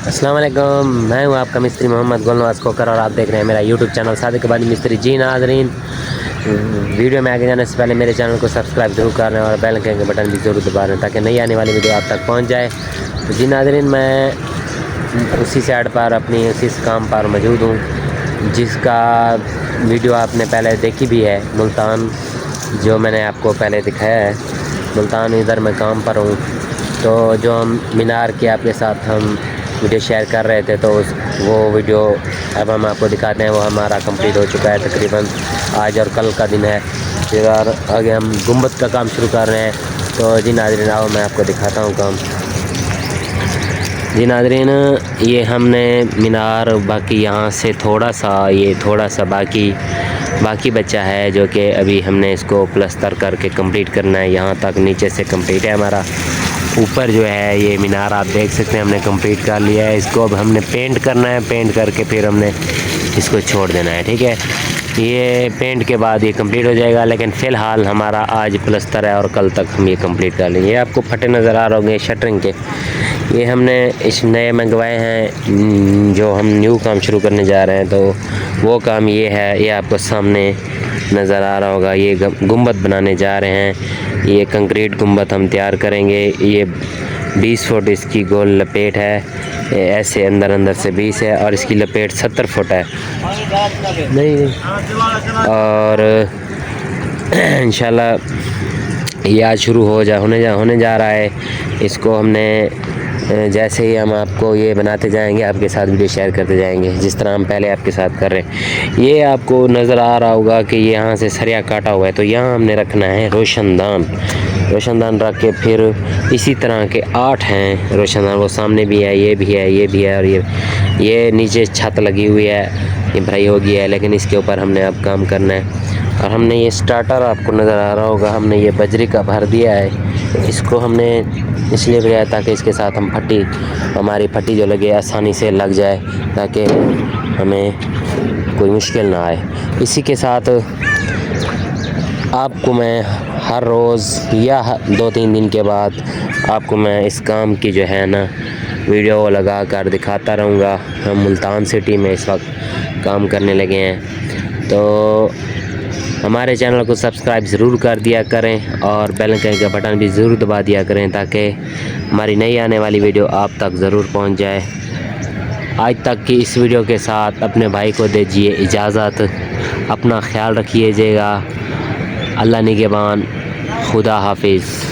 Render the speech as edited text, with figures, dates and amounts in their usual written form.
अस्सलाम वालेकुम, मैं हूं आपका मिस्त्री मोहम्मद गुलनवाज खोकर और आप देख रहे हैं मेरा यूट्यूब चैनल सादिक इकबाली मिस्त्री। जी नाज़रीन, वीडियो में आगे जाने से पहले मेरे चैनल को सब्सक्राइब जरूर कर लें और बेल आइकन के बटन भी ज़रूर दबा लें ताकि नई आने वाली वीडियो आप तक पहुंच जाए। तो जी नाज़रीन, मैं उसी साइड पर अपनी उसी काम पर मौजूद हूँ जिसका वीडियो आपने पहले देखी भी है। मुल्तान जो मैंने आपको पहले दिखाया है, मुल्तान इधर मैं काम पर हूँ। तो जो हम मीनार के आपके साथ हम वीडियो शेयर कर रहे थे, तो वो वीडियो अब हम आपको दिखाते हैं। वो हमारा कंप्लीट हो चुका है, तकरीबन आज और कल का दिन है। फिर और आगे हम गुंबद का काम शुरू कर रहे हैं। तो जी नाज़रीन, आओ मैं आपको दिखाता हूँ काम। जी नाज़रीन, ये हमने मीनार बाकी यहाँ से थोड़ा सा बाकी बचा है, जो कि अभी हमने इसको प्लस्तर करके कंप्लीट करना है। यहाँ तक नीचे से कंप्लीट है हमारा। ऊपर जो है ये मीनार आप देख सकते हैं हमने कंप्लीट कर लिया है। इसको अब हमने पेंट करना है, पेंट करके फिर हमने इसको छोड़ देना है। ठीक है, ये पेंट के बाद ये कंप्लीट हो जाएगा, लेकिन फ़िलहाल हमारा आज प्लस्तर है और कल तक हम ये कंप्लीट कर लेंगे। ये आपको फटे नज़र आ रहे होंगे शटरिंग के, ये हमने इस नए मंगवाए हैं जो हम न्यू काम शुरू करने जा रहे हैं। तो वो काम ये है, ये आपको सामने नज़र आ रहा होगा। ये गुंबद बनाने जा रहे हैं। ये कंक्रीट गुंबद हम तैयार करेंगे। ये 20 फुट इसकी गोल लपेट है, ऐसे अंदर से 20 है और इसकी लपेट 70 फुट है। नहीं और इंशाल्लाह ये आज शुरू होने जा रहा है। इसको हमने जैसे ही हम आपको ये बनाते जाएंगे, आपके साथ वीडियो शेयर करते जाएंगे, जिस तरह हम पहले आपके साथ कर रहे हैं। ये आपको नज़र आ रहा होगा कि यहाँ से सरिया काटा हुआ है, तो यहाँ हमने रखना है रोशनदान रख के फिर इसी तरह के 8 हैं रोशनदान। वो सामने भी है, ये भी है, ये भी है और ये नीचे छत लगी हुई है, ये भराई हो गई है, लेकिन इसके ऊपर हमने अब काम करना है। और हमने ये स्टार्टर आपको नज़र आ रहा होगा, हमने ये बजरी का भर दिया है। इसको हमने इसलिए लगाया ताकि इसके साथ हम हमारी फट्टी जो लगे आसानी से लग जाए, ताकि हमें कोई मुश्किल ना आए। इसी के साथ आपको मैं हर रोज़ या 2-3 दिन के बाद आपको मैं इस काम की जो है ना वीडियो लगा कर दिखाता रहूँगा। हम मुल्तान सिटी में इस वक्त काम करने लगे हैं, तो हमारे चैनल को सब्सक्राइब ज़रूर कर दिया करें और बेल आइकन का बटन भी ज़रूर दबा दिया करें ताकि हमारी नई आने वाली वीडियो आप तक ज़रूर पहुंच जाए। आज तक की इस वीडियो के साथ अपने भाई को दीजिए इजाज़त। अपना ख्याल रखिएगा। अल्लाह निगहबान, खुदा हाफिज़।